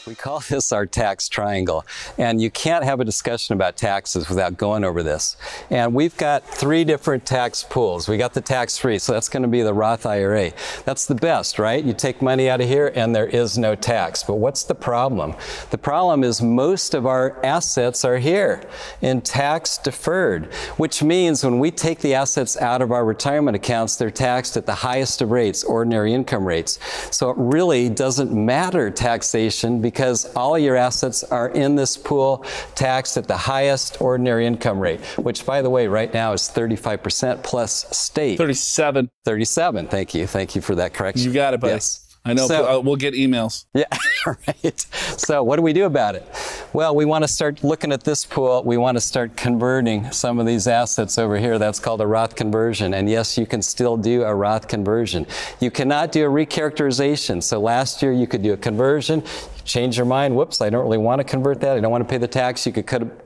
We call this our tax triangle, and you can't have a discussion about taxes without going over this. And we've got 3 different tax pools. We got the tax-free, so that's going to be the Roth IRA. That's the best, right? You take money out of here and there is no tax. But what's the problem? The problem is most of our assets are here in tax deferred, which means when we take the assets out of our retirement accounts, they're taxed at the highest of rates, ordinary income rates. So it really doesn't matter taxation because all your assets are in this pool taxed at the highest ordinary income rate, which, by the way, right now is 35% plus state. 37. 37. Thank you. Thank you for that correction. You got it, buddy. Yes. I know. So, we'll get emails. Yeah, right. So what do we do about it? Well, we want to start looking at this pool. We want to start converting some of these assets over here. That's called a Roth conversion. And yes, you can still do a Roth conversion. You cannot do a recharacterization. So last year you could do a conversion, change your mind. Whoops, I don't really want to convert that. I don't want to pay the tax. You could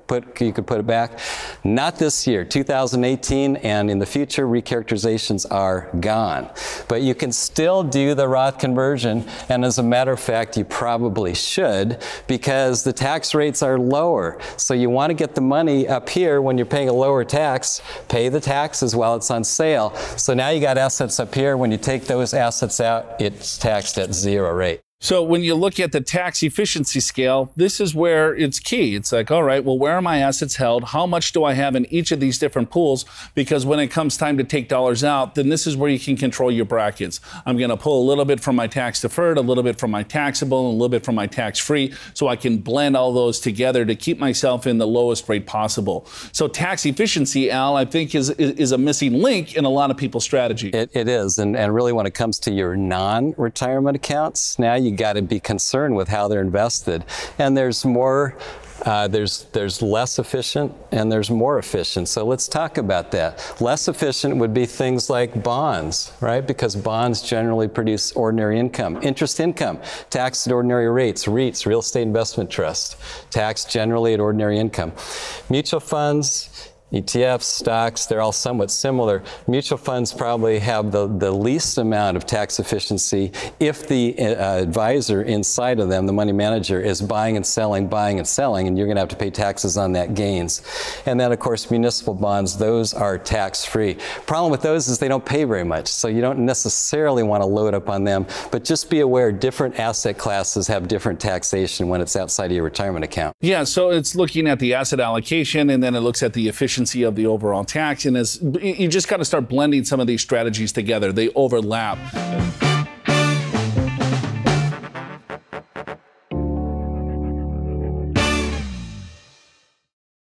put it back. Not this year, 2018, and in the future, recharacterizations are gone. But you can still do the Roth conversion, and as a matter of fact, you probably should, because the tax rates are lower. So you want to get the money up here when you're paying a lower tax, pay the taxes while it's on sale. So now you got assets up here. When you take those assets out, it's taxed at 0 rate. So when you look at the tax efficiency scale, this is where it's key. It's like, all right, well, where are my assets held? How much do I have in each of these different pools? Because when it comes time to take dollars out, then this is where you can control your brackets. I'm going to pull a little bit from my tax deferred, a little bit from my taxable, and a little bit from my tax free, so I can blend all those together to keep myself in the lowest rate possible. So tax efficiency, Al, I think is a missing link in a lot of people's strategy. It is, and really when it comes to your non-retirement accounts, now you got to be concerned with how they're invested. And there's more, there's less efficient and there's more efficient. So let's talk about that. Less efficient would be things like bonds, right? Because bonds generally produce ordinary income. Interest income, taxed at ordinary rates. REITs, real estate investment trust, taxed generally at ordinary income. Mutual funds, ETFs, stocks, they're all somewhat similar. Mutual funds probably have the least amount of tax efficiency if the advisor inside of them, the money manager, is buying and selling, and you're going to have to pay taxes on that gains. And then, of course, municipal bonds, those are tax-free. Problem with those is they don't pay very much, so you don't necessarily want to load up on them, but just be aware different asset classes have different taxation when it's outside of your retirement account. Yeah, so it's looking at the asset allocation, and then it looks at the efficiency of the overall tax, and you just got to start blending some of these strategies together. They overlap.